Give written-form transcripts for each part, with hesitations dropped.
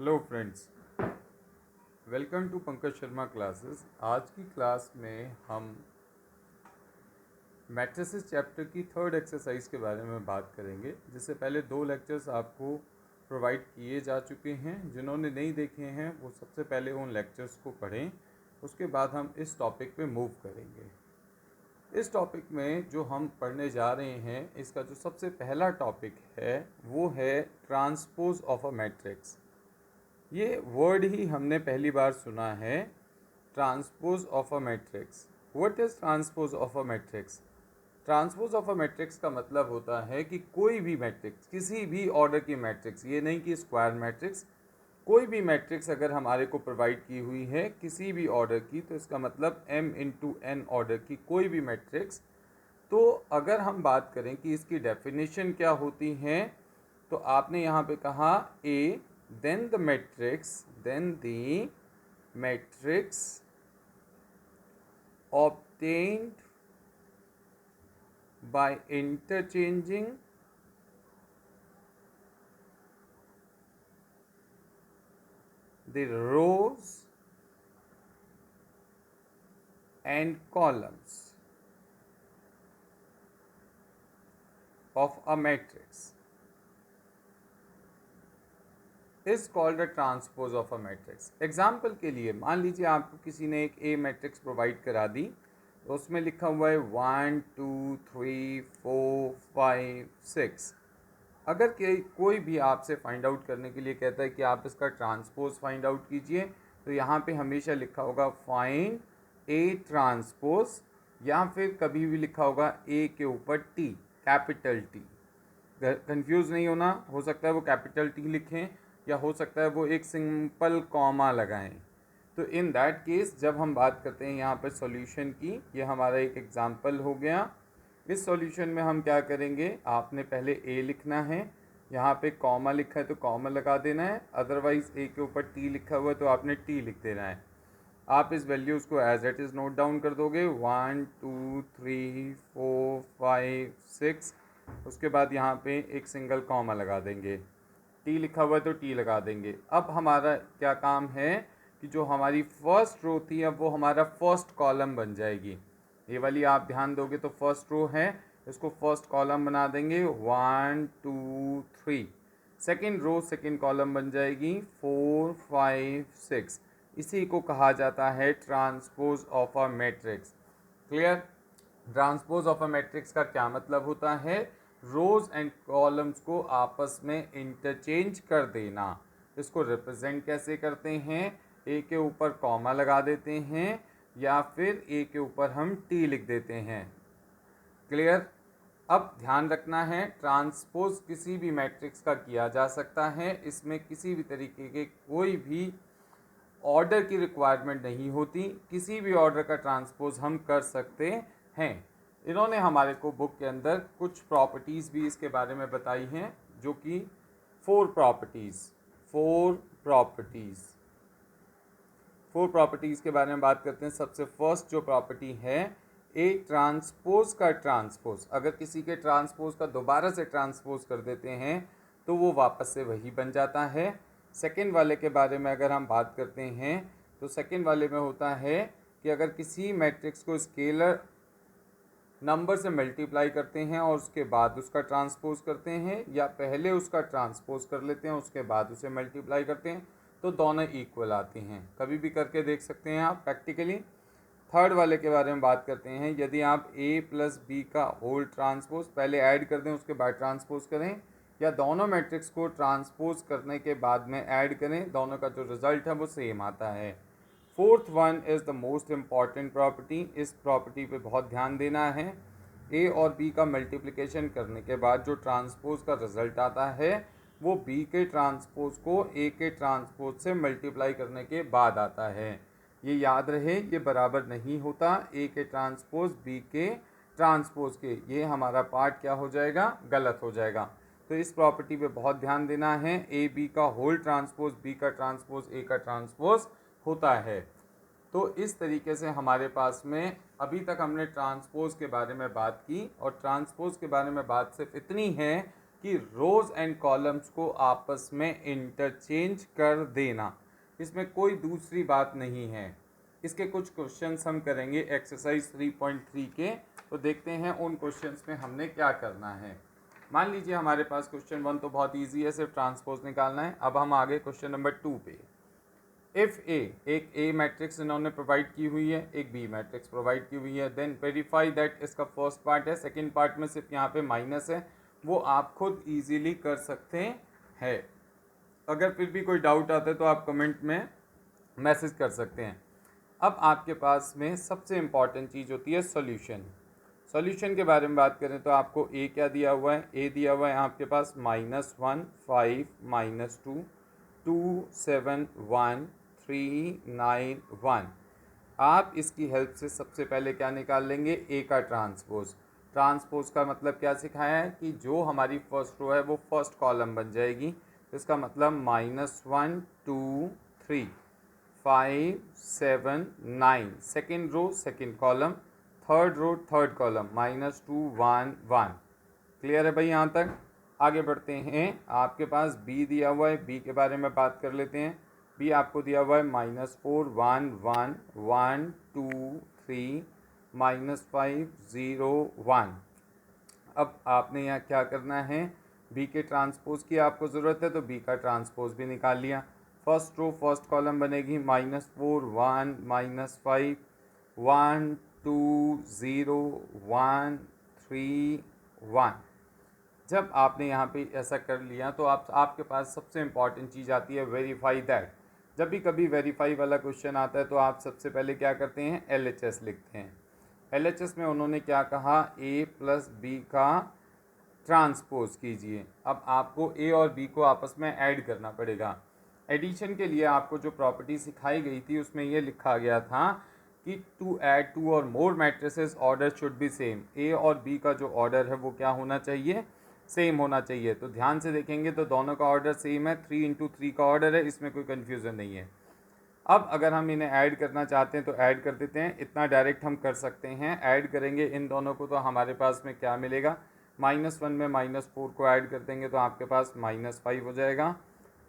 Hello friends, welcome to Pankaj Sharma classes. आज की class में हम मैट्रिसेस चैप्टर की थर्ड एक्सरसाइज के बारे में बात करेंगे। जिससे पहले दो लेक्चर्स आपको प्रोवाइड किए जा चुके हैं। जिन्होंने नहीं देखे हैं वो सबसे पहले उन लेक्चर्स को पढ़ें, उसके बाद हम इस टॉपिक पे मूव करेंगे। इस टॉपिक में जो हम पढ़ने जा रहे हैं, इसका जो सबसे पहला टॉपिक है वो है ट्रांसपोज ऑफ अ मैट्रिक्स। ये वर्ड ही हमने पहली बार सुना है, transpose of a matrix. What is transpose of a matrix? Transpose of a matrix का मतलब होता है कि कोई भी मैट्रिक्स, किसी भी ऑर्डर की मैट्रिक्स, ये नहीं कि स्क्वायर मैट्रिक्स, कोई भी मैट्रिक्स अगर हमारे को प्रोवाइड की हुई है किसी भी ऑर्डर की, तो इसका मतलब m इंटू एन ऑर्डर की कोई भी मैट्रिक्स। तो अगर हम बात करें कि इसकी डेफिनेशन क्या होती है, तो आपने यहाँ पे कहा ए, then the matrix obtained by interchanging the rows and columns of a matrix is called a transpose of a matrix। Example के लिए मान लीजिए आपको किसी ने एक ए मैट्रिक्स प्रोवाइड करा दी, तो उसमें लिखा हुआ है 1 2 3 4 5 6। अगर कोई भी आपसे फाइंड आउट करने के लिए कहता है कि आप इसका ट्रांसपोज फाइंड आउट कीजिए, तो यहाँ पे हमेशा लिखा होगा फाइंड ए ट्रांसपोज, या फिर कभी भी लिखा होगा ए के ऊपर टी, कैपिटल टी। कंफ्यूज नहीं होना, हो सकता है वो कैपिटल टी लिखें या हो सकता है वो एक सिंपल कॉमा लगाएं। तो इन दैट केस जब हम बात करते हैं यहाँ पर सॉल्यूशन की, ये हमारा एक एग्जांपल हो गया। इस सॉल्यूशन में हम क्या करेंगे, आपने पहले ए लिखना है, यहाँ पे कॉमा लिखा है तो कॉमा लगा देना है, अदरवाइज ए के ऊपर टी लिखा हुआ है तो आपने टी लिख देना है। आप इस वैल्यूज़ को as it is note down कर दोगे, 1 2 3 4 5 6। उसके बाद यहाँ पे एक सिंगल कॉमा लगा देंगे, टी लिखा हुआ है तो टी लगा देंगे। अब हमारा क्या काम है कि जो हमारी फर्स्ट रो थी, अब वो हमारा फर्स्ट कॉलम बन जाएगी। ये वाली आप ध्यान दोगे तो फर्स्ट रो है, इसको फर्स्ट कॉलम बना देंगे 1 2 3। सेकेंड रो सेकेंड कॉलम बन जाएगी 4 5 6। इसी को कहा जाता है transpose of a matrix. Clear? Transpose of a matrix का क्या मतलब होता है? रोज एंड कॉलम्स को आपस में इंटरचेंज कर देना। इसको रिप्रेजेंट कैसे करते हैं? ए के ऊपर कॉमा लगा देते हैं या फिर ए के ऊपर हम टी लिख देते हैं। क्लियर? अब ध्यान रखना है, ट्रांसपोज किसी भी मैट्रिक्स का किया जा सकता है। इसमें किसी भी तरीके के कोई भी ऑर्डर की रिक्वायरमेंट नहीं होती, किसी भी ऑर्डर का ट्रांसपोज हम कर सकते हैं। इन्होंने हमारे को बुक के अंदर कुछ प्रॉपर्टीज़ भी इसके बारे में बताई हैं, जो कि फोर प्रॉपर्टीज़ के बारे में बात करते हैं। सबसे फर्स्ट जो प्रॉपर्टी है, ए ट्रांसपोज का ट्रांसपोज, अगर किसी के ट्रांसपोज का दोबारा से ट्रांसपोज कर देते हैं तो वो वापस से वही बन जाता है। सेकेंड वाले के बारे में अगर हम बात करते हैं, तो सेकेंड वाले में होता है कि अगर किसी मैट्रिक्स को स्केलर नंबर से मल्टीप्लाई करते हैं और उसके बाद उसका ट्रांसपोज करते हैं, या पहले उसका ट्रांसपोज कर लेते हैं उसके बाद उसे मल्टीप्लाई करते हैं, तो दोनों इक्वल आती हैं। कभी भी करके देख सकते हैं आप प्रैक्टिकली। थर्ड वाले के बारे में बात करते हैं, यदि आप a प्लस बी का होल ट्रांसपोज पहले ऐड कर दें उसके बाद ट्रांसपोज करें, या दोनों मैट्रिक्स को ट्रांसपोज करने के बाद में ऐड करें, दोनों का जो रिजल्ट है वो सेम आता है। Fourth one is the most important property. इस प्रॉपर्टी पे बहुत ध्यान देना है। ए और बी का मल्टीप्लिकेशन करने के बाद जो ट्रांसपोज का रिजल्ट आता है, वो बी के ट्रांसपोज को ए के ट्रांसपोज से मल्टीप्लाई करने के बाद आता है। ये याद रहे, ये बराबर नहीं होता ए के ट्रांसपोज बी के ट्रांसपोज के। ये हमारा पार्ट क्या हो जाएगा? गलत हो जाएगा। तो इस प्रॉपर्टी पे बहुत ध्यान देना है। ए बी का होल ट्रांसपोज बी का ट्रांसपोज ए का ट्रांसपोज होता है। तो इस तरीके से हमारे पास में अभी तक हमने ट्रांसपोज के बारे में बात की, और ट्रांसपोज के बारे में बात सिर्फ इतनी है कि रोज़ एंड कॉलम्स को आपस में इंटरचेंज कर देना, इसमें कोई दूसरी बात नहीं है। इसके कुछ क्वेश्चंस हम करेंगे एक्सरसाइज 3.3 के, तो देखते हैं उन क्वेश्चंस में हमने क्या करना है। मान लीजिए हमारे पास क्वेश्चन 1 तो बहुत इजी है, सिर्फ ट्रांसपोज निकालना है। अब हम आगे क्वेश्चन नंबर 2 पे। इफ़ ए, एक ए मैट्रिक्स इन्होंने प्रोवाइड की हुई है, एक बी मैट्रिक्स प्रोवाइड की हुई है, देन वेरीफाई दैट, इसका फर्स्ट पार्ट है, सेकंड पार्ट में सिर्फ यहाँ पे माइनस है, वो आप खुद इजीली कर सकते हैं। अगर फिर भी कोई डाउट आता है तो आप कमेंट में मैसेज कर सकते हैं। अब आपके पास में सबसे इम्पॉर्टेंट चीज़ होती है सॉल्यूशन। सॉल्यूशन के बारे में बात करें तो आपको ए क्या दिया हुआ है, ए दिया हुआ है आपके पास -1 5 -2 2 7 1 3 9 1। आप इसकी हेल्प से सबसे पहले क्या निकाल लेंगे, ए का ट्रांसपोज। ट्रांसपोज का मतलब क्या सिखाया है कि जो हमारी फर्स्ट रो है वो फर्स्ट कॉलम बन जाएगी। तो इसका मतलब -1 2 3 5 7 9, second row second column, third row third column, -2 1 1। Clear है भाई यहाँ तक? आगे बढ़ते हैं। आपके पास बी दिया हुआ है, बी के बारे में बात कर लेते हैं। बी आपको दिया हुआ है -4 1 1 1 2 3 -5 0 1। अब आपने यहाँ क्या करना है, बी के ट्रांसपोज की आपको ज़रूरत है तो बी का ट्रांसपोज भी निकाल लिया। फर्स्ट रो फर्स्ट कॉलम बनेगी -4 1 -5 1 2 0 1 3 1। जब आपने यहाँ पे ऐसा कर लिया तो आपके पास सबसे इम्पॉर्टेंट चीज़ आती है वेरीफाई दैट। जब भी कभी वेरीफाई वाला क्वेश्चन आता है तो आप सबसे पहले क्या करते हैं, LHS लिखते हैं। LHS में उन्होंने क्या कहा, A + B का ट्रांसपोज कीजिए। अब आपको ए और बी को आपस में ऐड करना पड़ेगा। एडिशन के लिए आपको जो प्रॉपर्टी सिखाई गई थी उसमें ये लिखा गया था कि टू ऐड 2 और more matrices order should be same. A और बी का जो ऑर्डर है वो क्या होना चाहिए, सेम होना चाहिए। तो ध्यान से देखेंगे तो दोनों का ऑर्डर सेम है, 3 × 3 का ऑर्डर है, इसमें कोई कन्फ्यूज़न नहीं है। अब अगर हम इन्हें ऐड करना चाहते हैं तो ऐड कर देते हैं, इतना डायरेक्ट हम कर सकते हैं। ऐड करेंगे इन दोनों को तो हमारे पास में क्या मिलेगा, -1 में -4 को ऐड कर देंगे तो आपके पास -5 हो जाएगा।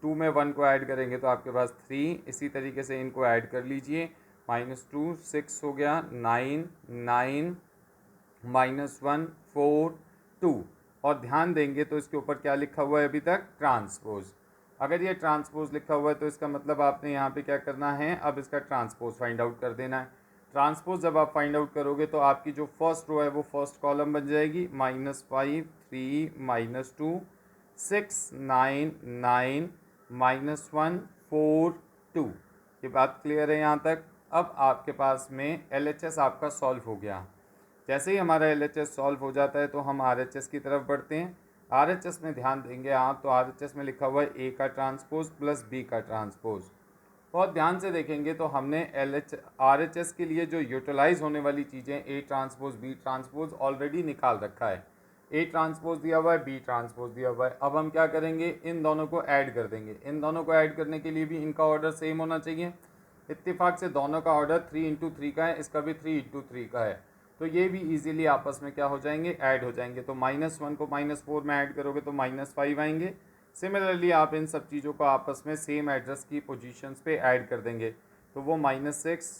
2 में 1 को ऐड करेंगे तो आपके पास 3। इसी तरीके से इनको ऐड कर लीजिए, -2 6 हो गया, 9 9 -1 4 2। और ध्यान देंगे तो इसके ऊपर क्या लिखा हुआ है अभी तक, ट्रांसपोज। अगर ये ट्रांसपोज लिखा हुआ है तो इसका मतलब आपने यहाँ पे क्या करना है, अब इसका ट्रांसपोज फाइंड आउट कर देना है। ट्रांसपोज जब आप फाइंड आउट करोगे तो आपकी जो फर्स्ट रो है वो फर्स्ट कॉलम बन जाएगी, -5 3 -2 6 9 9 -1 4 2। ये बात क्लियर है यहाँ तक? अब आपके पास में LHS आपका सॉल्व हो गया। जैसे ही हमारा LHS सॉल्व हो जाता है तो हम RHS की तरफ बढ़ते हैं। RHS में ध्यान देंगे आप तो RHS में लिखा हुआ है A का ट्रांसपोज + B का ट्रांसपोज। बहुत ध्यान से देखेंगे तो हमने RHS के लिए जो यूटिलाइज होने वाली चीज़ें A transpose B transpose already निकाल रखा है। A ट्रांसपोज दिया हुआ है, B ट्रांसपोज दिया हुआ है। अब हम क्या करेंगे, इन दोनों को ऐड कर देंगे। इन दोनों को ऐड करने के लिए भी इनका ऑर्डर सेम होना चाहिए। इत्तेफाक से दोनों का ऑर्डर 3 × 3 का है, इसका भी 3 × 3 का है, तो ये भी इजीली आपस में क्या हो जाएंगे, ऐड हो जाएंगे। तो -1 को -4 में ऐड करोगे तो -5 आएंगे। सिमिलरली आप इन सब चीज़ों को आपस में सेम एड्रेस की पोजीशंस पे ऐड कर देंगे तो वो -6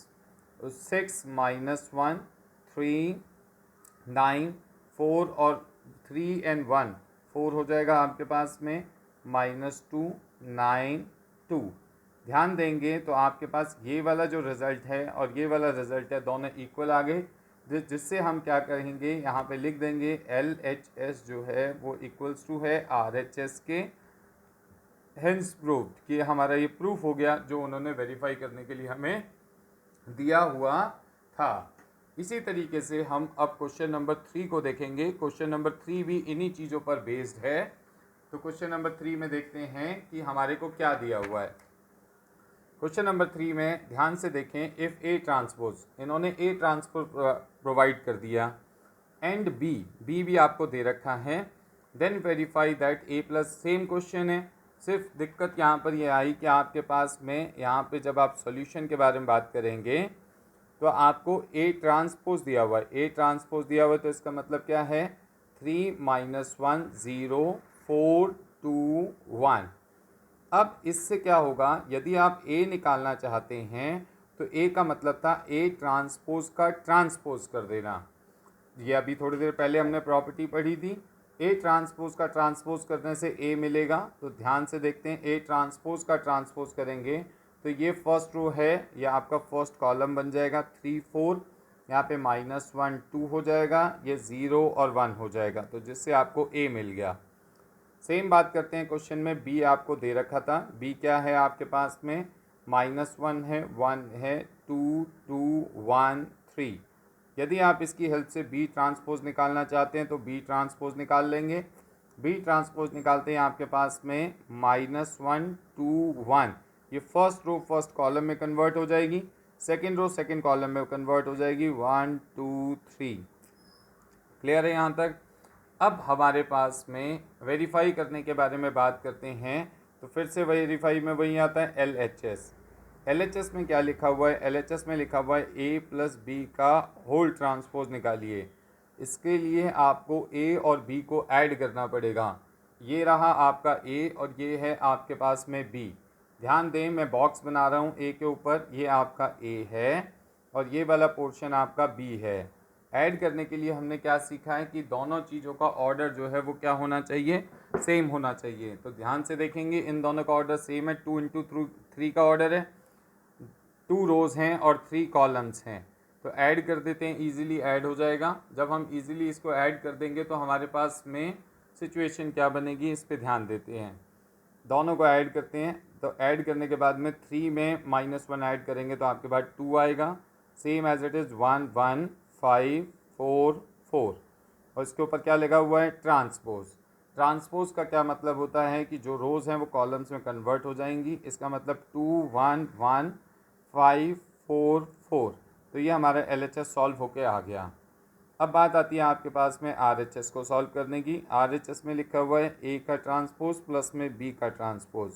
6 -1 3 9 4 और 3 and 1 4 हो जाएगा आपके पास में, -2 9 2। ध्यान देंगे तो आपके पास ये वाला जो रिज़ल्ट है और ये वाला रिज़ल्ट है दोनों इक्वल आ गए, जिससे हम क्या करेंगे, यहाँ पे लिख देंगे LHS जो है वो इक्वल्स टू है RHS के। हेंस प्रूव्ड कि हमारा ये प्रूफ हो गया जो उन्होंने वेरीफाई करने के लिए हमें दिया हुआ था। इसी तरीके से हम अब क्वेश्चन नंबर 3 को देखेंगे। क्वेश्चन नंबर 3 भी इन्हीं चीज़ों पर बेस्ड है। तो क्वेश्चन नंबर 3 में देखते हैं कि हमारे को क्या दिया हुआ है। क्वेश्चन नंबर 3 में ध्यान से देखें, इफ़ A ट्रांसपोज, इन्होंने A ट्रांसपोज प्रोवाइड कर दिया एंड B भी आपको दे रखा है, then verify that A + same question है। सिर्फ दिक्कत यहाँ पर ये आई कि आपके पास में यहाँ पे जब आप सॉल्यूशन के बारे में बात करेंगे तो आपको A ट्रांसपोज दिया हुआ है। A ट्रांसपोज दिया हुआ है तो इसका मतलब क्या है, 3 - 1 0 4 2 1। अब इससे क्या होगा, यदि आप ए निकालना चाहते हैं तो ए का मतलब था ए ट्रांसपोज का ट्रांसपोज कर देना। ये अभी थोड़ी देर पहले हमने प्रॉपर्टी पढ़ी थी, ए ट्रांसपोज का ट्रांसपोज करने से ए मिलेगा। तो ध्यान से देखते हैं, ए ट्रांसपोज का ट्रांसपोज करेंगे तो ये फर्स्ट रो है, ये आपका फर्स्ट कॉलम बन जाएगा 3 4, यहाँ पे -1 2 हो जाएगा, ये 0 और 1 हो जाएगा, तो जिससे आपको ए मिल गया। सेम बात करते हैं, क्वेश्चन में बी आपको दे रखा था। बी क्या है आपके पास में, -1 है, 1 है, 2 2 1 3। यदि आप इसकी हेल्प से बी ट्रांसपोज निकालना चाहते हैं तो बी ट्रांसपोज निकाल लेंगे। बी ट्रांसपोज निकालते हैं आपके पास में -1 2 1, ये फर्स्ट रो फर्स्ट कॉलम में कन्वर्ट हो जाएगी, सेकेंड रो सेकेंड कॉलम में कन्वर्ट हो जाएगी, 1 2 3। क्लियर है यहाँ तक। अब हमारे पास में वेरीफाई करने के बारे में बात करते हैं, तो फिर से वेरीफाई में वही आता है LHS। LHS में क्या लिखा हुआ है, LHS में लिखा हुआ है A प्लस बी का होल ट्रांसपोज निकालिए। इसके लिए आपको A और B को ऐड करना पड़ेगा। ये रहा आपका A और ये है आपके पास में B। ध्यान दें, मैं बॉक्स बना रहा हूँ A के ऊपर, ये आपका A है और ये वाला पोर्शन आपका B है। ऐड करने के लिए हमने क्या सीखा है कि दोनों चीज़ों का ऑर्डर जो है वो क्या होना चाहिए, सेम होना चाहिए। तो ध्यान से देखेंगे, इन दोनों का ऑर्डर सेम है, 2 × 3 का ऑर्डर है, 2 रोज़ हैं और 3 कॉलम्स हैं। तो ऐड कर देते हैं, इजीली ऐड हो जाएगा। जब हम इजीली इसको ऐड कर देंगे तो हमारे पास में सिचुएशन क्या बनेगी, इस पे ध्यान देते हैं। दोनों को ऐड करते हैं, तो ऐड करने के बाद में 3 में -1 ऐड करेंगे तो आपके पास 2 आएगा, सेम एज इट इज़ 1 1 5 4 4। और इसके ऊपर क्या लगा हुआ है, ट्रांसपोज। ट्रांसपोज का क्या मतलब होता है कि जो रोज़ हैं वो कॉलम्स में कन्वर्ट हो जाएंगी। इसका मतलब 2 1 1 5 4 4। तो ये हमारा LHS सॉल्व होके आ गया। अब बात आती है आपके पास में RHS को सॉल्व करने की। RHS में लिखा हुआ है A का ट्रांसपोज प्लस में B का ट्रांसपोज।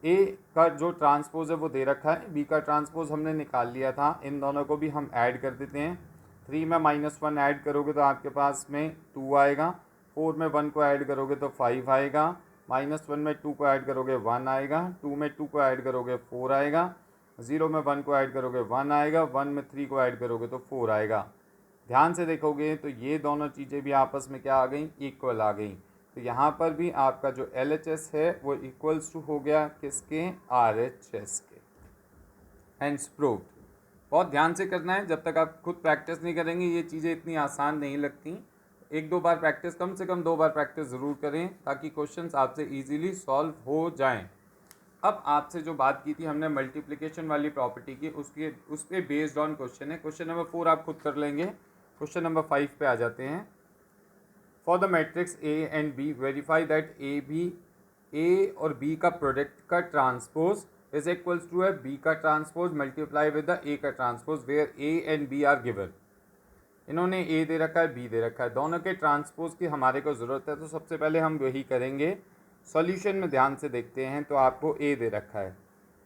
A का जो ट्रांसपोज है वो दे रखा है, B का ट्रांसपोज हमने निकाल लिया था। इन दोनों को भी हम ऐड कर देते हैं। 3 में -1 ऐड करोगे तो आपके पास में 2 आएगा, 4 में 1 को ऐड करोगे तो 5 आएगा, -1 में 2 को ऐड करोगे 1 आएगा, 2 में 2 को ऐड करोगे 4 आएगा, 0 में 1 को ऐड करोगे 1 आएगा, 1 में 3 को ऐड करोगे तो 4 आएगा। ध्यान से देखोगे तो ये दोनों चीज़ें भी आपस में क्या आ गई, इक्वल आ गई। तो यहाँ पर भी आपका जो LHS है वो इक्वल्स टू हो गया किसके, RHS के। Hence proved. बहुत ध्यान से करना है, जब तक आप खुद प्रैक्टिस नहीं करेंगे ये चीज़ें इतनी आसान नहीं लगती। एक दो बार प्रैक्टिस, कम से कम 2 बार प्रैक्टिस ज़रूर करें ताकि क्वेश्चंस आपसे इजीली सॉल्व हो जाएं। अब आपसे जो बात की थी हमने मल्टीप्लिकेशन वाली प्रॉपर्टी की, उस पर बेस्ड ऑन क्वेश्चन है। क्वेश्चन नंबर 4 आप खुद कर लेंगे। क्वेश्चन नंबर 5 पे आ जाते हैं। For the matrix A and B verify that A और B का प्रोडक्ट का ट्रांसपोज इज इक्वल्स टू है B का transpose multiply with the A का transpose where A and B are given. इन्होंने A दे रखा है, B दे रखा है, दोनों के ट्रांसपोज की हमारे को ज़रूरत है। तो सबसे पहले हम वही करेंगे। सॉल्यूशन में ध्यान से देखते हैं तो आपको A दे रखा है,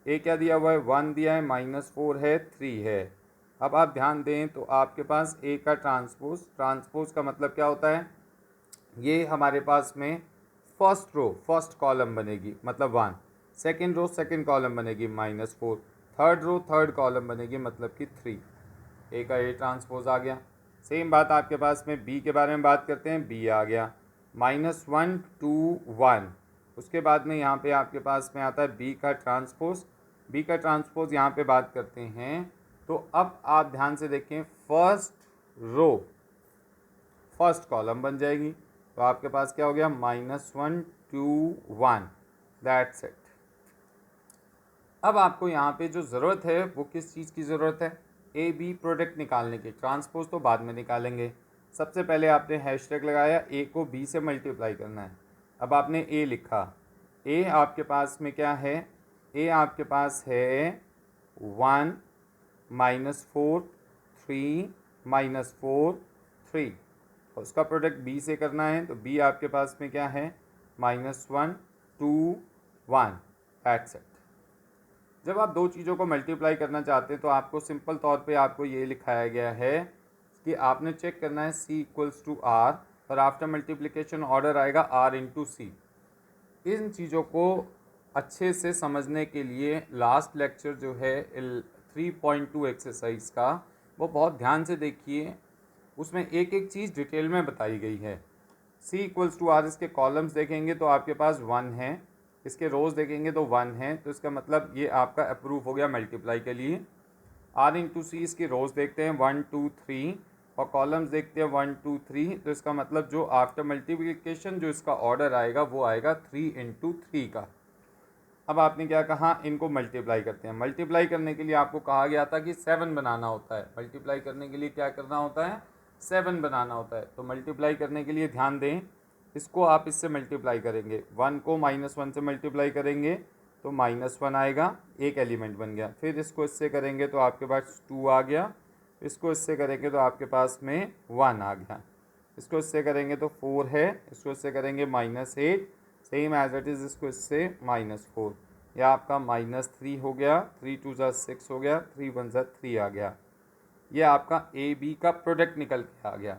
A क्या दिया हुआ है, 1 दिया है, -4 है, 3 है। अब आप ध्यान दें तो आपके पास A का ट्रांसपोज, ट्रांसपोज का मतलब क्या होता है, ये हमारे पास में फर्स्ट रो फर्स्ट कॉलम बनेगी मतलब 1, सेकेंड रो सेकेंड कॉलम बनेगी -4, थर्ड रो थर्ड कॉलम बनेगी मतलब कि 3। A का A ट्रांसपोज आ गया। सेम बात आपके पास में B के बारे में बात करते हैं, B आ गया, -1 2 1। उसके बाद में यहाँ पे आपके पास में आता है B का ट्रांसपोज। B का ट्रांसपोज यहाँ पे बात करते हैं तो अब आप ध्यान से देखें, फर्स्ट रो फर्स्ट कॉलम बन जाएगी। तो आपके पास क्या हो गया, -1 2 1, दैट्स इट। अब आपको यहाँ पे जो ज़रूरत है वो किस चीज़ की ज़रूरत है, A B प्रोडक्ट निकालने की। ट्रांसपोज तो बाद में निकालेंगे, सबसे पहले आपने हैशटैग लगाया, A को B से मल्टीप्लाई करना है। अब आपने A लिखा, A आपके पास में क्या है, A आपके पास है 1 -4 3 -4 3। उसका प्रोडक्ट B से करना है तो B आपके पास में क्या है, -1 2 1, दैट्स इट। जब आप दो चीज़ों को मल्टीप्लाई करना चाहते हैं तो आपको सिंपल तौर पे आपको ये लिखाया गया है कि आपने चेक करना है C = R। और आफ्टर मल्टीप्लिकेशन ऑर्डर आएगा आर इंटू सी। इन चीज़ों को अच्छे से समझने के लिए लास्ट लेक्चर जो है 3.2 एक्सरसाइज का वो बहुत ध्यान से देखिए, उसमें एक एक चीज़ डिटेल में बताई गई है। सी इक्वल्स टू आर, इसके कॉलम्स देखेंगे तो आपके पास 1 है, इसके रोज़ देखेंगे तो 1 है, तो इसका मतलब ये आपका अप्रूव हो गया मल्टीप्लाई के लिए। आर इंटू सी, इसकी रोज़ देखते हैं 1 2 3 और कॉलम्स देखते हैं 1 2 3, तो इसका मतलब जो आफ्टर मल्टीप्लिकेशन जो इसका ऑर्डर आएगा वो आएगा 3 इंटू 3 का। अब आपने क्या कहा, इनको मल्टीप्लाई करते हैं। मल्टीप्लाई करने के लिए आपको कहा गया था कि 7 बनाना होता है। मल्टीप्लाई करने के लिए क्या करना होता है, 7 बनाना होता है। तो मल्टीप्लाई करने के लिए ध्यान दें, इसको आप इससे मल्टीप्लाई करेंगे, 1 को -1 से मल्टीप्लाई करेंगे तो -1 आएगा, एक एलिमेंट बन गया। फिर इसको इससे करेंगे तो आपके पास 2 आ गया, इसको इससे करेंगे तो आपके पास में 1 आ गया, इसको इससे करेंगे तो 4 है, इसको इससे करेंगे -8, सेम एज इट इज़, इसको इससे -4, यह आपका -3 हो गया, 3 2 ज़ा 6 हो गया, 3 1 ज़ा 3 आ गया। ये आपका ए बी का प्रोडक्ट निकल के आ गया।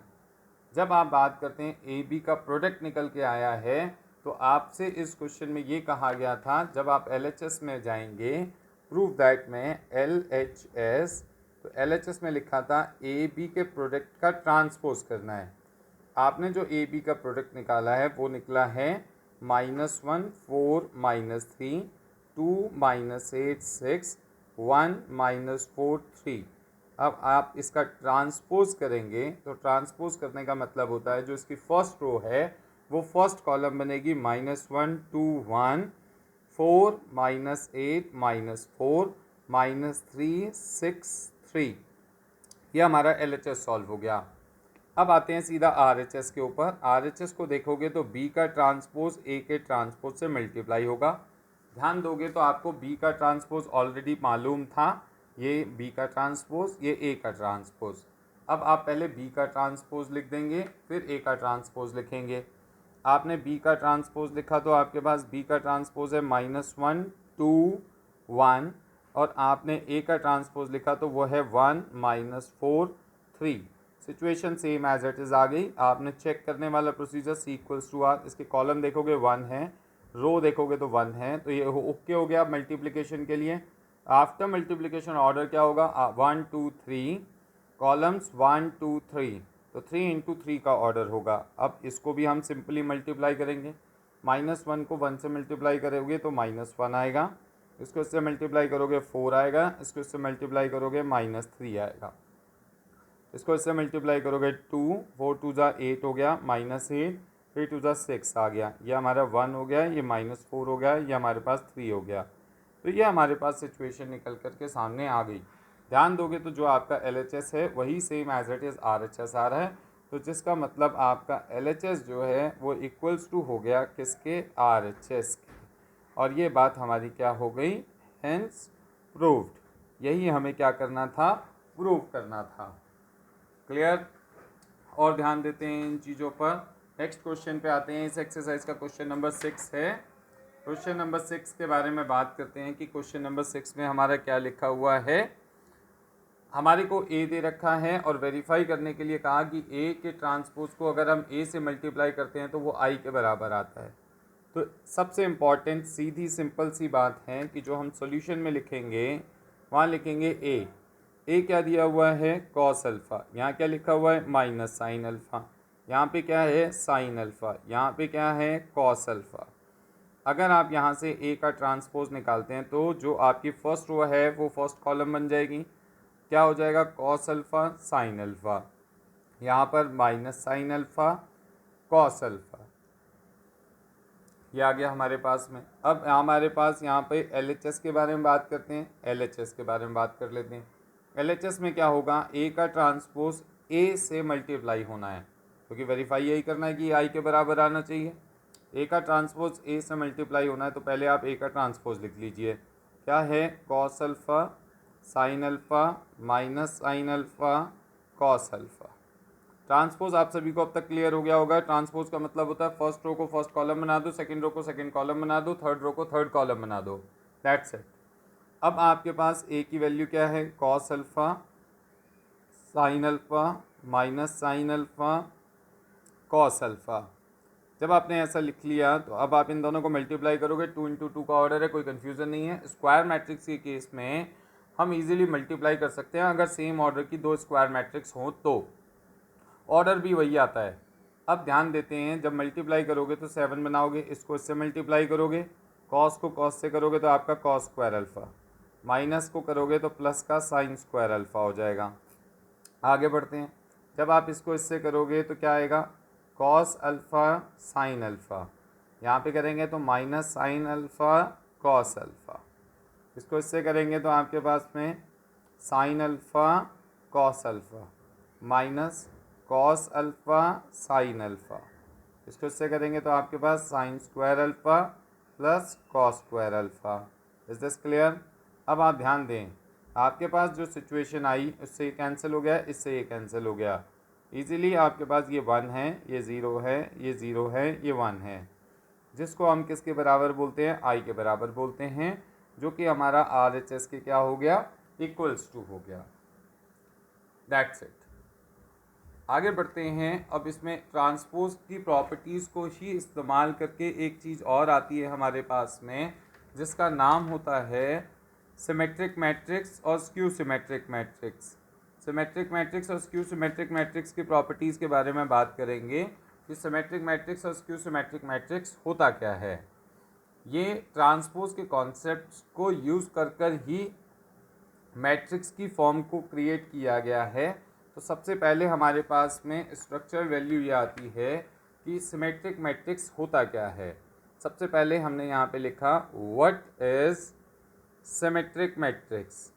जब आप बात करते हैं ए बी का प्रोडक्ट निकल के आया है, तो आपसे इस क्वेश्चन में ये कहा गया था, जब आप LHS में जाएंगे, प्रूव दैट में LHS, तो LHS में लिखा था ए बी के प्रोडक्ट का ट्रांसपोज करना है। आपने जो ए बी का प्रोडक्ट निकाला है वो निकला है -1 4 -3 2 -8 6 1 -4 3। अब आप इसका ट्रांसपोज करेंगे तो ट्रांसपोज करने का मतलब होता है जो इसकी फर्स्ट रो है वो फर्स्ट कॉलम बनेगी -1 2 1 4 -8 -4 -3 6 3। यह हमारा LHS सॉल्व हो गया। अब आते हैं सीधा RHS के ऊपर। RHS को देखोगे तो B का ट्रांसपोज A के ट्रांसपोज से मल्टीप्लाई होगा। ध्यान दोगे तो आपको B का ट्रांसपोज ऑलरेडी मालूम था, ये B का ट्रांसपोज, ये A का ट्रांसपोज। अब आप पहले B का ट्रांसपोज लिख देंगे, फिर A का ट्रांसपोज लिखेंगे। आपने B का ट्रांसपोज लिखा तो आपके पास B का ट्रांसपोज है -1 2 1, और आपने A का ट्रांसपोज लिखा तो वो है 1 -4 3। Situation same as it is आ गई। आपने चेक करने वाला procedure C equals to R, इसके कॉलम देखोगे 1 है, रो देखोगे तो 1 है, तो ये ओके हो गया मल्टीप्लिकेशन के लिए। आफ्टर मल्टीप्लिकेशन ऑर्डर क्या होगा, 1 2 3, कॉलम्स 1 2 3, तो 3 इंटू 3 का ऑर्डर होगा। अब इसको भी हम सिंपली मल्टीप्लाई करेंगे, -1 को 1 से मल्टीप्लाई करोगे तो -1 आएगा, इसको इससे मल्टीप्लाई करोगे 4 आएगा, इसको इससे मल्टीप्लाई करोगे -3 आएगा, इसको इससे मल्टीप्लाई करोगे 2 4 2 ज़ा 8 हो गया, -8 3 2 ज़ा 6 आ गया, ये हमारा 1 हो गया, ये -4 हो गया, ये हमारे पास 3 हो गया। तो ये हमारे पास सिचुएशन निकल कर के सामने आ गई। ध्यान दोगे तो जो आपका LHS है वही same as it is RHS आ रहा है, तो जिसका मतलब आपका LHS जो है वो इक्वल्स टू हो गया किसके, RHS के। और ये बात हमारी क्या हो गई, हेंस प्रूव्ड। यही हमें क्या करना था, प्रूव करना था। क्लियर। और ध्यान देते हैं इन चीज़ों पर। नेक्स्ट क्वेश्चन पे आते हैं। इस एक्सरसाइज का क्वेश्चन नंबर 6 है। क्वेश्चन नंबर 6 के बारे में बात करते हैं कि क्वेश्चन नंबर 6 में हमारा क्या लिखा हुआ है। हमारे को A दे रखा है और वेरीफाई करने के लिए कहा कि A के ट्रांसपोज को अगर हम A से मल्टीप्लाई करते हैं तो वो I के बराबर आता है। तो सबसे इम्पॉर्टेंट सीधी सिंपल सी बात है कि जो हम सॉल्यूशन में लिखेंगे वहाँ लिखेंगे A क्या दिया हुआ है, कॉस अल्फ़ा, यहाँ क्या लिखा हुआ है, माइनस साइन अल्फ़ा, यहाँ पे क्या है, साइन अल्फ़ा, यहाँ पे क्या है, कॉस अल्फ़ा। अगर आप यहाँ से A का ट्रांसपोज निकालते हैं तो जो आपकी फर्स्ट रो है वो फर्स्ट कॉलम बन जाएगी, क्या हो जाएगा, कॉस अल्फ़ा साइन अल्फ़ा, यहाँ पर minus sine alpha cos alpha, ये आ गया हमारे पास में। अब हमारे पास यहाँ पे LHS के बारे में बात करते हैं, LHS के बारे में बात कर लेते हैं। LHS में क्या होगा, A का ट्रांसपोज A से मल्टीप्लाई होना है, क्योंकि वेरीफाई यही करना है कि I के बराबर आना चाहिए। A का ट्रांसपोज A से मल्टीप्लाई होना है तो पहले आप A का ट्रांसपोज लिख लीजिए, क्या है, cos alpha sine alpha minus sine alpha cos alpha. Transpose आप सभी को अब तक क्लियर हो गया होगा। ट्रांसपोज का मतलब होता है फर्स्ट रो को फर्स्ट कॉलम बना दो, सेकंड रो को सेकंड कॉलम बना दो, थर्ड रो को थर्ड कॉलम बना दो, दैट्स इट। अब आपके पास A की वैल्यू क्या है, cos alpha sine alpha minus sine alpha cos alpha. जब आपने ऐसा लिख लिया तो अब आप इन दोनों को मल्टीप्लाई करोगे, 2 इंटू 2 का ऑर्डर है, कोई कन्फ्यूज़न नहीं है। स्क्वायर मैट्रिक्स के केस में हम इजीली मल्टीप्लाई कर सकते हैं अगर सेम ऑर्डर की दो स्क्वायर मैट्रिक्स हों तो ऑर्डर भी वही आता है। अब ध्यान देते हैं, जब मल्टीप्लाई करोगे तो 7 बनाओगे, इसको इससे मल्टीप्लाई करोगे, कॉस को कॉस से करोगे तो आपका कॉस स्क्वायर अल्फ़ा, माइनस को करोगे तो प्लस का साइन स्क्वायर अल्फ़ा हो जाएगा। आगे बढ़ते हैं, जब आप इसको इससे करोगे तो क्या आएगा, कॉस अल्फ़ा साइन अल्फ़ा, यहाँ पे करेंगे तो minus sine alpha cos alpha, इसको इससे करेंगे तो आपके पास में sine alpha cos alpha minus cos alpha sine alpha, इसको इससे करेंगे तो आपके पास sine square alpha plus cos square alpha. Is this clear? अब आप ध्यान दें, आपके पास जो सिचुएशन आई उससे ये कैंसिल हो गया, इससे ये कैंसिल हो गया। इजीली आपके पास ये 1 है, ये 0 है, ये 0 है, ये 1 है, जिसको हम किसके बराबर बोलते हैं, आई के बराबर बोलते हैं, जो कि हमारा RHS के क्या हो गया, इक्वल्स टू हो गया। That's it. आगे बढ़ते हैं। अब इसमें ट्रांसपोज की प्रॉपर्टीज़ को ही इस्तेमाल करके एक चीज़ और आती है हमारे पास में, जिसका नाम होता है सिमेट्रिक मैट्रिक्स और skew symmetric matrix. Symmetric matrix और स्क्यू सिमेट्रिक मैट्रिक्स की प्रॉपर्टीज़ के बारे में बात करेंगे कि सिमेट्रिक मैट्रिक्स और स्क्यू सिमेट्रिक मैट्रिक्स होता क्या है। ये ट्रांसपोज के कॉन्सेप्ट को यूज़ कर ही मैट्रिक्स की फॉर्म को क्रिएट किया गया है। तो सबसे पहले हमारे पास में स्ट्रक्चरल वैल्यू ये आती है कि सिमेट्रिक मैट्रिक्स होता क्या है। सबसे पहले हमने यहाँ पे लिखा what is symmetric matrix.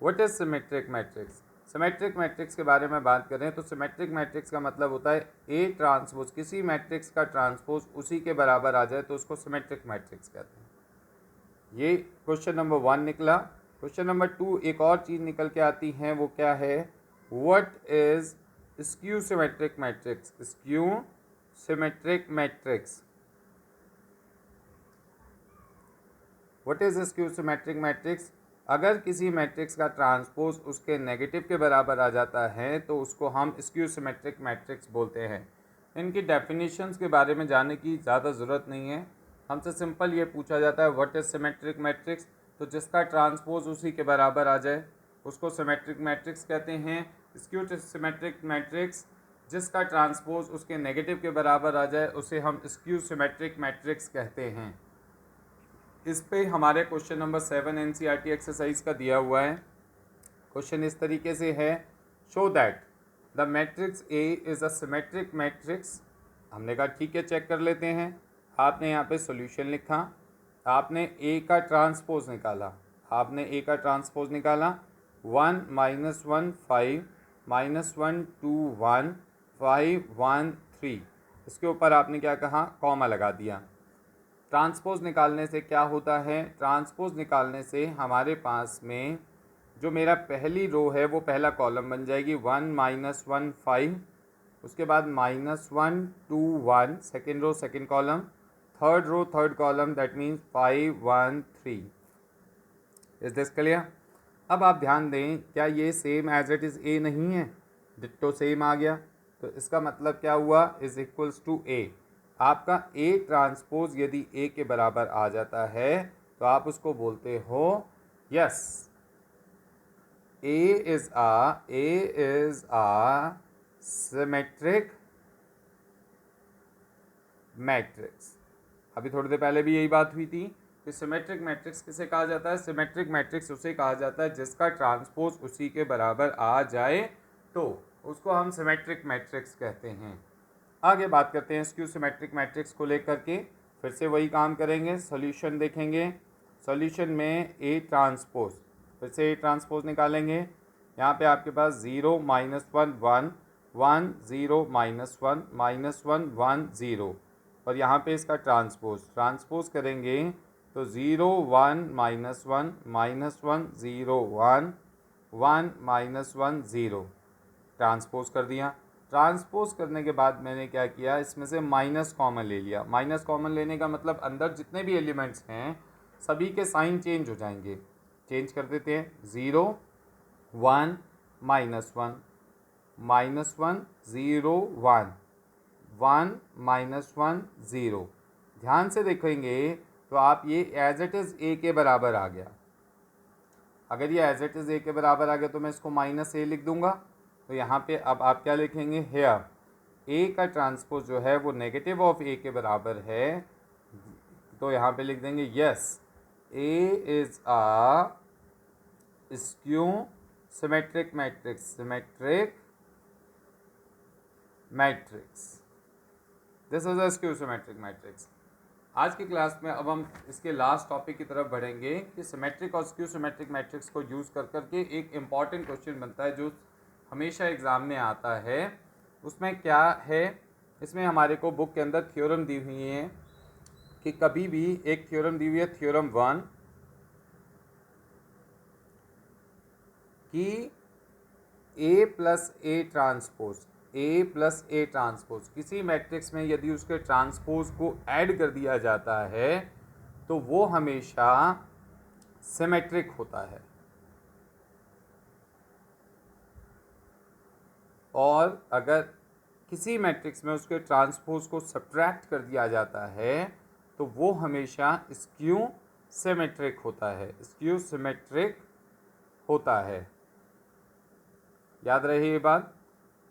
What is symmetric matrix? Symmetric matrix के बारे में बात करें तो सिमेट्रिक मैट्रिक्स का मतलब होता है ए ट्रांसपोज, किसी मैट्रिक्स का ट्रांसपोज उसी के बराबर आ जाए तो उसको सिमेट्रिक मैट्रिक्स कहते हैं। ये क्वेश्चन नंबर 1 निकला। क्वेश्चन नंबर 2 एक और चीज़ निकल के आती है, वो क्या है, what is skew symmetric matrix. Skew symmetric matrix, what is skew symmetric matrix? अगर किसी मैट्रिक्स का ट्रांसपोज उसके नेगेटिव के बराबर आ जाता है तो उसको हम स्क्यू सिमेट्रिक मैट्रिक्स बोलते हैं। इनकी डेफिनेशंस के बारे में जानने की ज़्यादा ज़रूरत नहीं है, हमसे सिंपल ये पूछा जाता है व्हाट इज सिमेट्रिक मैट्रिक्स, तो जिसका ट्रांसपोज उसी के बराबर आ जाए उसको सिमेट्रिक मैट्रिक्स कहते हैं। स्क्यू सिमेट्रिक मैट्रिक्स, जिसका ट्रांसपोज उसके नेगेटिव के बराबर आ जाए उसे हम स्क्यू सिमेट्रिक मैट्रिक्स कहते हैं। इस पे हमारे क्वेश्चन नंबर 7 NCERT एक्सरसाइज का दिया हुआ है। क्वेश्चन इस तरीके से है, show that the matrix A is a symmetric matrix. हमने कहा ठीक है, चेक कर लेते हैं। आपने यहाँ पे सॉल्यूशन लिखा, आपने ए का ट्रांसपोज निकाला, 1 -1 5 -1 2 1 5 1 3, इसके ऊपर आपने क्या कहा, कॉमा लगा दिया। ट्रांसपोज निकालने से क्या होता है, ट्रांसपोज निकालने से हमारे पास में जो मेरा पहली रो है वो पहला कॉलम बन जाएगी, 1 -1 5, उसके बाद -1 2 1 second row second column, third row third column, that means 5 1 3। Is this clear? अब आप ध्यान दें, क्या ये same as it is A नहीं है, डिट्टो सेम आ गया, तो इसका मतलब क्या हुआ, इज इक्वल्स टू ए। आपका ए ट्रांसपोज यदि ए के बराबर आ जाता है तो आप उसको बोलते हो yes, A is a symmetric matrix. अभी थोड़ी देर पहले भी यही बात हुई थी कि सिमेट्रिक मैट्रिक्स किसे कहा जाता है, सिमेट्रिक मैट्रिक्स उसे कहा जाता है जिसका ट्रांसपोज उसी के बराबर आ जाए तो उसको हम सिमेट्रिक मैट्रिक्स कहते हैं। आगे बात करते हैं स्क्यू सिमेट्रिक मैट्रिक्स को लेकर के, फिर से वही काम करेंगे, सॉल्यूशन देखेंगे। सॉल्यूशन में ए ट्रांसपोज, फिर से ए ट्रांसपोज निकालेंगे। यहाँ पे आपके पास 0 -1 1 1 0 -1 -1 1 0, और यहाँ पे इसका ट्रांसपोज करेंगे तो 0 1 -1 -1 0 1 1 -1 0, ट्रांसपोज कर दिया। ट्रांसपोज करने के बाद मैंने क्या किया, इसमें से माइनस कॉमन ले लिया। माइनस कॉमन लेने का मतलब अंदर जितने भी एलिमेंट्स हैं सभी के साइन चेंज हो जाएंगे। चेंज कर देते हैं, 0 1 -1 -1 0 1 1 -1 0। ध्यान से देखेंगे तो आप ये एज इट इज़ ए के बराबर आ गया। अगर ये एज इट इज़ ए के बराबर आ गया तो मैं इसको -a लिख दूंगा। तो यहाँ पे अब आप क्या लिखेंगे, हेयर ए का ट्रांसपोज जो है वो नेगेटिव ऑफ ए के बराबर है। तो यहाँ पे लिख देंगे yes A is a skew symmetric matrix, symmetric matrix, this is a skew symmetric matrix. आज की क्लास में अब हम इसके लास्ट टॉपिक की तरफ बढ़ेंगे कि सिमेट्रिक और स्क्यू सिमेट्रिक मैट्रिक्स को यूज़ कर करके एक इम्पॉर्टेंट क्वेश्चन बनता है जो हमेशा एग्ज़ाम में आता है। उसमें क्या है, इसमें हमारे को बुक के अंदर थ्योरम दी हुई है कि कभी भी एक थ्योरम दी हुई है, थ्योरम 1, कि ए प्लस ए ट्रांसपोज किसी मैट्रिक्स में यदि उसके ट्रांसपोज को ऐड कर दिया जाता है तो वो हमेशा सिमेट्रिक होता है। और अगर किसी मैट्रिक्स में उसके ट्रांसपोज को सब्ट्रैक्ट कर दिया जाता है तो वो हमेशा स्क्यू सिमेट्रिक होता है, स्क्यू सिमेट्रिक होता है। याद रहे ये बात।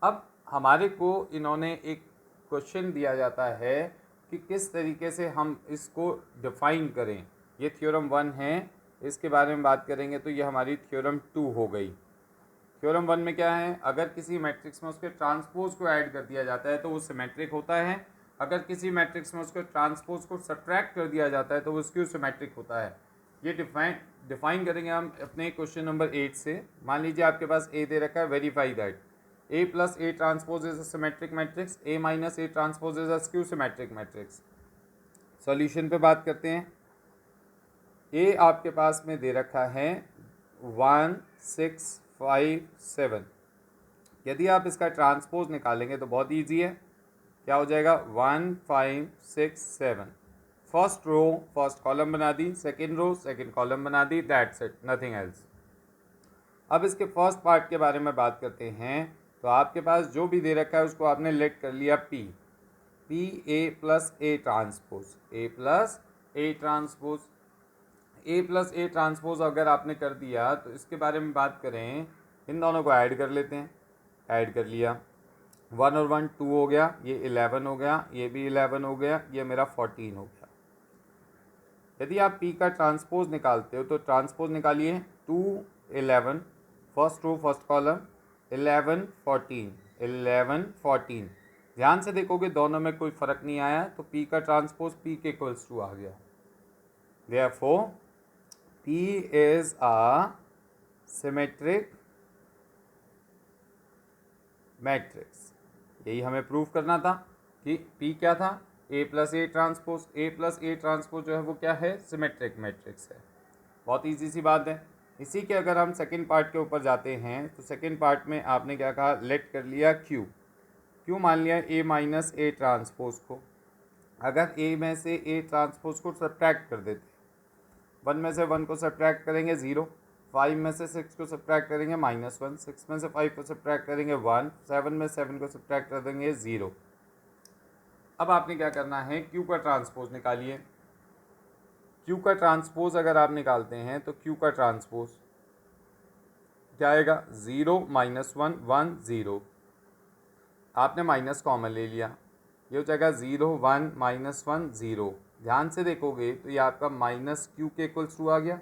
अब हमारे को इन्होंने एक क्वेश्चन दिया जाता है कि किस तरीके से हम इसको डिफ़ाइन करें। ये थ्योरम 1 है, इसके बारे में बात करेंगे तो ये हमारी थ्योरम 2 हो गई। थ्योरम 1 में क्या है, अगर किसी मैट्रिक्स में उसके ट्रांसपोज को ऐड कर दिया जाता है तो वो सिमेट्रिक होता है। अगर किसी मैट्रिक्स में उसके ट्रांसपोज को सब्ट्रैक्ट कर दिया जाता है तो वो स्क्यू सिमेट्रिक होता है। ये डिफाइन करेंगे हम अपने क्वेश्चन नंबर 8 से। मान लीजिए आपके पास ए दे रखा है, verify that A plus A transpose is a symmetric matrix, A minus A transpose is a skew symmetric matrix. Solution पे बात करते हैं। ए आपके पास में दे रखा है 1 6 5 7। यदि आप इसका ट्रांसपोज निकालेंगे तो बहुत ईजी है, क्या हो जाएगा 1 5 6 7। फर्स्ट रो फर्स्ट कॉलम बना दी, सेकेंड रो सेकेंड कॉलम बना दी, दैट्स इट, नथिंग एल्स। अब इसके फर्स्ट पार्ट के बारे में बात करते हैं। तो आपके पास जो भी दे रखा है उसको आपने लेट कर लिया P A plus A transpose, A plus A transpose, A plus A transpose अगर आपने कर दिया तो इसके बारे में बात करें, इन दोनों को ऐड कर लेते हैं। ऐड कर लिया, 1 और 1 2 हो गया, ये 11 हो गया, ये भी 11 हो गया, ये मेरा 14 हो गया। यदि आप P का ट्रांसपोज निकालते हो तो ट्रांसपोज निकालिए 2 11, फर्स्ट रो फर्स्ट कॉलम, 11 14 11 14। ध्यान से देखोगे दोनों में कोई फ़र्क नहीं आया तो P का ट्रांसपोज P के इक्वल्स टू आ गया। Therefore P is a symmetric matrix. यही हमें प्रूव करना था कि P क्या था, A plus A transpose. A plus A transpose जो है वो क्या है, सिमेट्रिक मैट्रिक्स है। बहुत ईजी सी बात है। इसी के अगर हम सेकंड पार्ट के ऊपर जाते हैं तो सेकंड पार्ट में आपने क्या कहा, लेट कर लिया क्यू मान लिया ए माइनस ए ट्रांसपोज को। अगर ए में से ए ट्रांसपोज को सब्ट्रैक्ट कर देते, 1 में से 1 को सब्ट्रैक्ट करेंगे 0, 5 में से 6 को सब्ट्रैक्ट करेंगे -1, 6 में से 5 को सब्ट्रैक्ट करेंगे 1, 7 में 7 को सब्ट्रैक्ट कर देंगे 0। अब आपने क्या करना है, क्यू का ट्रांसपोज निकालिए। क्यू का ट्रांसपोज अगर आप निकालते हैं तो क्यू का ट्रांसपोज क्या आएगा, 0 -1 1 0। आपने माइनस कॉमन ले लिया, ये हो जाएगा 0 1 -1 0। ध्यान से देखोगे तो ये आपका माइनस क्यू के इक्वल्स टू आ गया।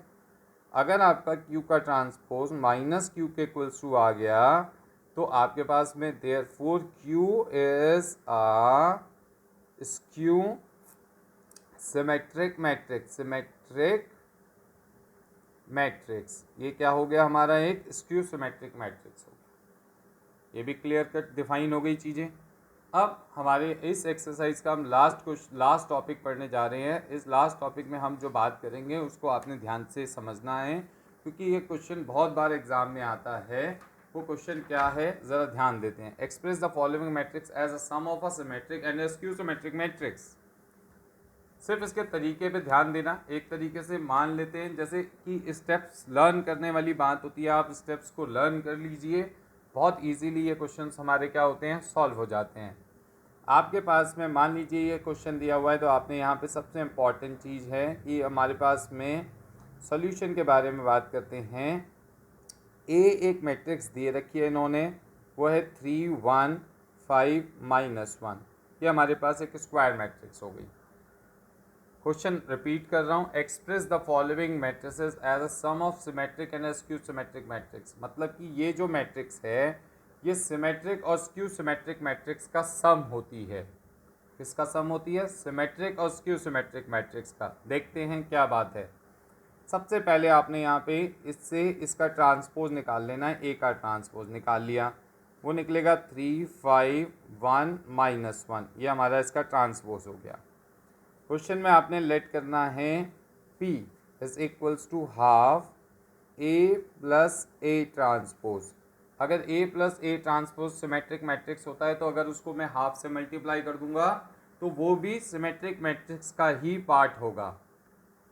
अगर आपका क्यू का ट्रांसपोज माइनस क्यू के इक्वल्स टू आ गया तो आपके पास में therefore Q is a skew symmetric matrix, symmetric matrix. ये क्या हो गया हमारा, एक स्क्यू सिमेट्रिक मैट्रिक्स हो गया। ये भी क्लियर कट डिफाइन हो गई चीज़ें। अब हमारे इस एक्सरसाइज का हम लास्ट टॉपिक पढ़ने जा रहे हैं। इस लास्ट टॉपिक में हम जो बात करेंगे उसको आपने ध्यान से समझना है क्योंकि ये क्वेश्चन बहुत बार एग्जाम में आता है। वो क्वेश्चन क्या है, ज़रा ध्यान देते हैं। Express the following matrix as a sum of a symmetric and skew symmetric matrix. सिर्फ इसके तरीके पे ध्यान देना। एक तरीके से मान लेते हैं, जैसे कि स्टेप्स लर्न करने वाली बात होती है, आप स्टेप्स को लर्न कर लीजिए बहुत इजीली ये क्वेश्चंस हमारे क्या होते हैं, सॉल्व हो जाते हैं। आपके पास में मान लीजिए ये क्वेश्चन दिया हुआ है, तो आपने यहाँ पे सबसे इम्पॉर्टेंट चीज़ है कि हमारे पास में सॉल्यूशन के बारे में बात करते हैं। ए एक मैट्रिक्स दिए रखी है इन्होंने, वो है 3 1 5 -1। ये हमारे पास एक स्क्वायर मैट्रिक्स हो गई। क्वेश्चन रिपीट कर रहा हूँ, express the following matrices as a sum of symmetric and skew symmetric matrix. मतलब कि ये जो मैट्रिक्स है ये सिमेट्रिक और स्क्यू सिमेट्रिक मैट्रिक्स का सम होती है। किसका सम होती है? सिमेट्रिक और स्क्यू सिमेट्रिक मैट्रिक्स का। देखते हैं क्या बात है। सबसे पहले आपने यहाँ पे इससे इसका ट्रांसपोज निकाल लेना है। ए का ट्रांसपोज निकाल लिया, वो निकलेगा 3 5 1 -1। ये हमारा इसका ट्रांसपोज हो गया। क्वेश्चन में आपने लेट करना है P is equals to half A plus A transpose. अगर A plus A transpose symmetric matrix होता है तो अगर उसको मैं हाफ से मल्टीप्लाई कर दूंगा तो वो भी सिमेट्रिक मैट्रिक्स का ही पार्ट होगा।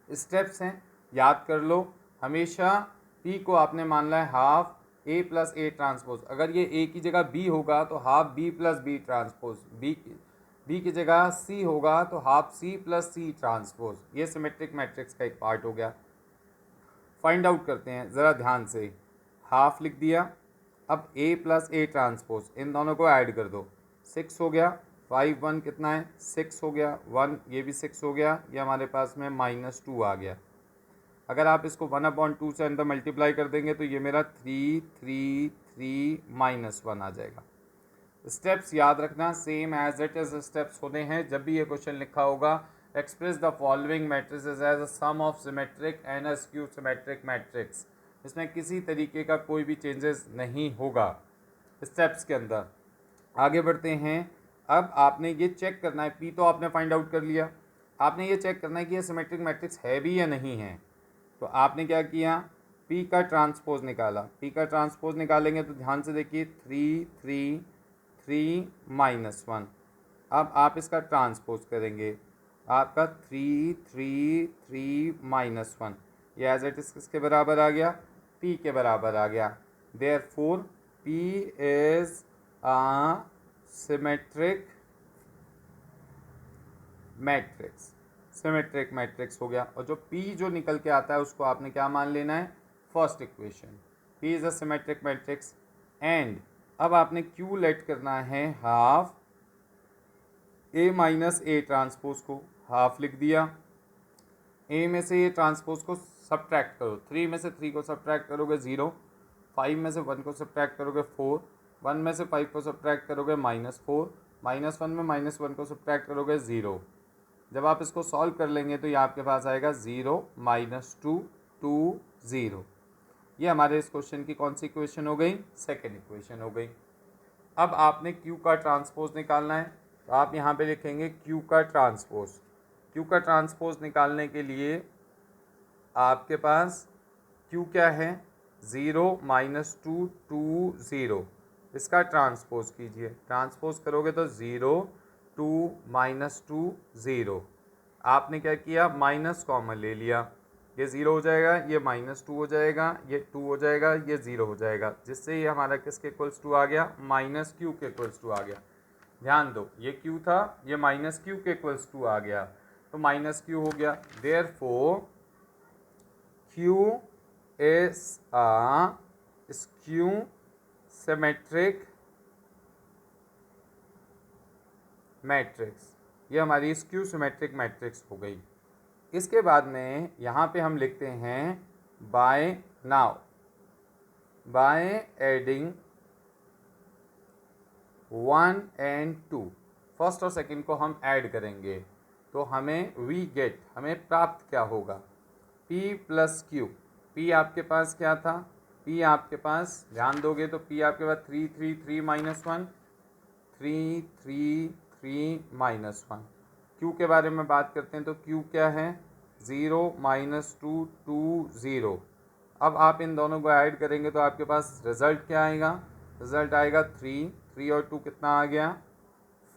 स्टेप्स हैं, याद कर लो। हमेशा P को आपने मान ला है half A plus A transpose. अगर ये A की जगह B होगा तो half B plus B transpose, B की जगह सी होगा तो half C plus C transpose. ये सिमेट्रिक मैट्रिक्स का एक पार्ट हो गया। फाइंड आउट करते हैं ज़रा ध्यान से। हाफ लिख दिया, अब ए प्लस ए ट्रांसपोज, इन दोनों को ऐड कर दो, 6 हो गया। 5 1 कितना है? 6 हो गया। 1 ये भी 6 हो गया। ये हमारे पास में -2 आ गया। अगर आप इसको 1/2 से अंदर मल्टीप्लाई कर देंगे तो ये मेरा 3 3 3 -1 आ जाएगा। स्टेप्स याद रखना, same as it is steps होने हैं जब भी ये क्वेश्चन लिखा होगा। Express the following matrices as a sum of symmetric and a skew symmetric matrix. इसमें किसी तरीके का कोई भी चेंजेस नहीं होगा स्टेप्स के अंदर। आगे बढ़ते हैं। अब आपने ये चेक करना है, पी तो आपने फाइंड आउट कर लिया, आपने ये चेक करना है कि ये सिमेट्रिक मैट्रिक्स है भी या नहीं है। तो आपने क्या किया, पी का ट्रांसपोज निकाला। पी का ट्रांसपोज निकालेंगे तो ध्यान से देखिए, 3 3 3 -1। अब आप इसका ट्रांसपोज करेंगे, आपका 3 3 3 -1। ये एज इट इज किसके बराबर आ गया? P के बराबर आ गया। Therefore P is a symmetric matrix. Symmetric matrix हो गया। और जो P जो निकल के आता है उसको आपने क्या मान लेना है? First equation. P is a symmetric matrix and अब आपने Q लेट करना है half A minus A transpose को, हाफ लिख दिया। A में से ये ट्रांसपोज को सब्ट्रैक्ट करो, 3 में से 3 को सब्ट्रैक्ट करोगे 0, 5 में से 1 को सब्ट्रैक्ट करोगे 4, 1 में से 5 को सब्ट्रैक्ट करोगे -4, -1 में -1 को सब्ट्रैक्ट करोगे 0। जब आप इसको सॉल्व कर लेंगे तो ये आपके पास आएगा 0 -2 2 0। ये हमारे इस क्वेश्चन की कौन सी इक्वेशन हो गई? सेकेंड इक्वेशन हो गई। अब आपने Q का ट्रांसपोज निकालना है, तो आप यहाँ पे लिखेंगे Q का ट्रांसपोज। Q का ट्रांसपोज निकालने के लिए आपके पास Q क्या है? 0 -2 2 0। इसका ट्रांसपोज कीजिए, ट्रांसपोज करोगे तो 0 2 -2 0। आपने क्या किया? माइनस कॉमन ले लिया, ये 0 हो जाएगा, ये -2 हो जाएगा, ये 2 हो जाएगा, ये 0 हो जाएगा, जिससे ये हमारा किसके इक्वल्स टू आ गया? -Q के इक्वल्स टू आ गया। ध्यान दो, ये Q था, ये -Q के इक्वल्स टू आ गया, तो -Q हो गया। Therefore Q is a skew symmetric matrix. ये हमारी स्क्यू सिमेट्रिक मैट्रिक्स हो गई। इसके बाद में यहाँ पे हम लिखते हैं by now, by adding 1 and 2, first और सेकंड को हम ऐड करेंगे तो हमें वी गेट, हमें प्राप्त क्या होगा? P plus Q। P आपके पास क्या था? P आपके पास ध्यान दोगे तो P आपके पास 3 3 3 -1 3 3 3 -1। Q के बारे में बात करते हैं तो Q क्या है? 0 -2 2 0। अब आप इन दोनों को ऐड करेंगे तो आपके पास रिजल्ट क्या आएगा? रिजल्ट आएगा 3 3 और 2 कितना आ गया?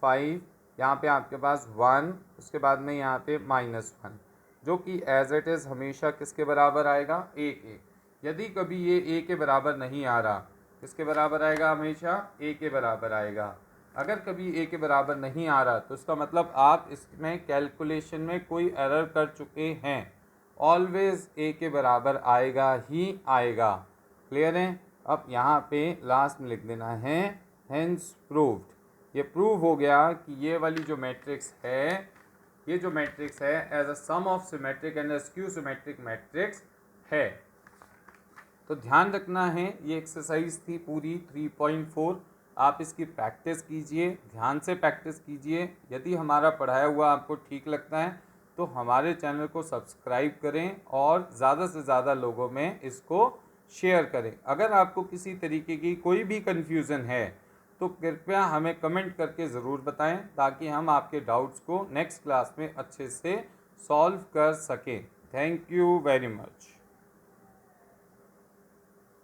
5। यहाँ पे आपके पास 1, उसके बाद में यहाँ पे -1, जो कि एज इट इज़ हमेशा किसके बराबर आएगा? A के। यदि कभी ये A के बराबर नहीं आ रहा किसके बराबर आएगा? हमेशा ए के बराबर आएगा। अगर कभी ए के बराबर नहीं आ रहा तो इसका मतलब आप इसमें कैलकुलेशन में कोई एरर कर चुके हैं। ऑलवेज ए के बराबर आएगा ही आएगा। क्लियर है? अब यहाँ पे लास्ट में लिख देना है हेंस प्रूव्ड। ये प्रूव हो गया कि ये वाली जो मैट्रिक्स है, ये जो मैट्रिक्स है as a sum of symmetric and skew symmetric matrix है। तो ध्यान रखना है, ये एक्सरसाइज थी पूरी 3.4। आप इसकी प्रैक्टिस कीजिए, ध्यान से प्रैक्टिस कीजिए। यदि हमारा पढ़ाया हुआ आपको ठीक लगता है तो हमारे चैनल को सब्सक्राइब करें और ज़्यादा से ज़्यादा लोगों में इसको शेयर करें। अगर आपको किसी तरीके की कोई भी कन्फ्यूज़न है तो कृपया हमें कमेंट करके ज़रूर बताएं, ताकि हम आपके डाउट्स को नेक्स्ट क्लास में अच्छे से सॉल्व कर सकें। Thank you very much.